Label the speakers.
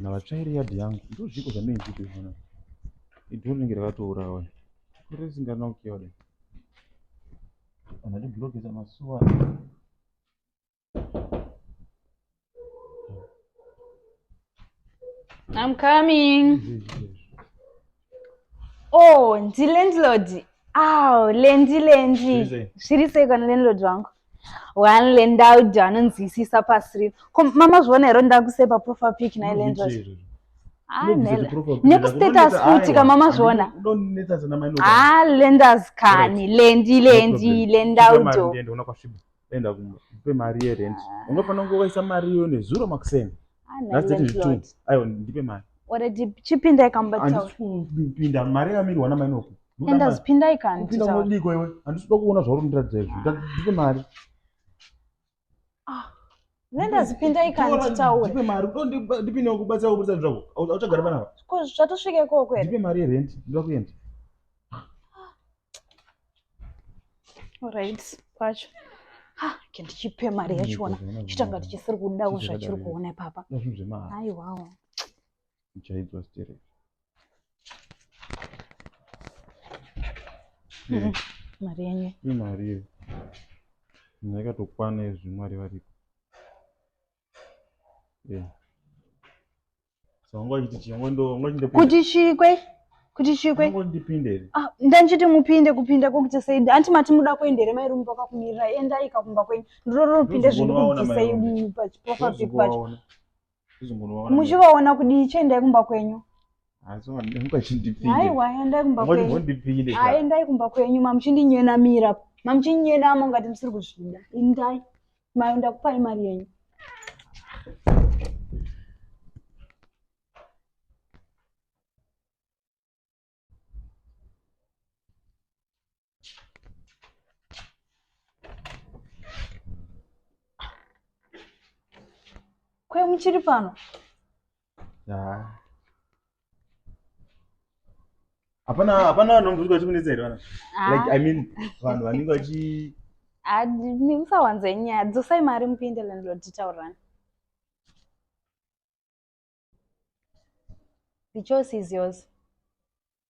Speaker 1: navatsvairi yadhi yangu ndozviko zvandinechitoona idhuru rinenge rakatourawa kuri risinganaukiwa dai vanhu vachibhurokesa masuwa.
Speaker 2: I'm coming. Oh, ndi landlord. Oh, lendi. Zviri sei kana landlord wangu? One land out anonzwisisa pasiri. Mama zviona here ndakuseva profile pic na landlord. Nekustatus futi kama mama zviona. Lenders kani, lendi, land out.
Speaker 1: Ndenda kwasviba. Enda kupe mari yerent. Unofana kungoisa mari yo nezuro makuseni.
Speaker 2: Landlord.
Speaker 1: Aiwa ndipe mari.
Speaker 2: Already chipinda ikambata.
Speaker 1: Andisipinda mari yamirwa namainoko.
Speaker 2: Enda zipinda ikani.
Speaker 1: Kupinda unodiko iwe. Andisikuda kuona zvauri ndiradza izvi. Ndipe mari.
Speaker 2: Nenda zipinda ikani titaura.
Speaker 1: Ndipe mari. Ndipinda kubatsira kuburisa zvako. Auchagara panapa.
Speaker 2: Ko zvatosvike koko here.
Speaker 1: Ndipe mari yerent. Ndinoda kuenda.
Speaker 2: Alright, kwacho. Ndichipe mari yachona. Chitanga tichisiri kudawo zvachiri kuona papa. Aiwa.
Speaker 1: Chaidzwa stere.
Speaker 2: Mari yenyu.
Speaker 1: Imari ye. Ndakatokwana ezvimwari varipo. Sangwa chiti chingwa ngwa
Speaker 2: kuti chikwe
Speaker 1: ndipinde.
Speaker 2: Ndanchiti mupinde kupinda kokuti saidi anti mati muda kuendere mai rumba kakumirira enda ikakumba kwenyu ndororo pinde zvino kubvisa ibu pachiprofa pacho muchivaona kudi chenda kumba kwenyu
Speaker 1: Aso ndinga chindipinde.
Speaker 2: Aiwa enda kumba kwenyu. Enda kumba kwenyu mamuchindinyena mamuchinyena ngati musiri kuzvida. Indai maenda kupa mari yenyu. Kwe muchiri pano?
Speaker 1: Hapana nomuzwa chimunetsa here vana. Like I mean vanhu vanenge vachi
Speaker 2: musawanze nyaya dzosai mari mupinde landlord titaurana. The choice is yours.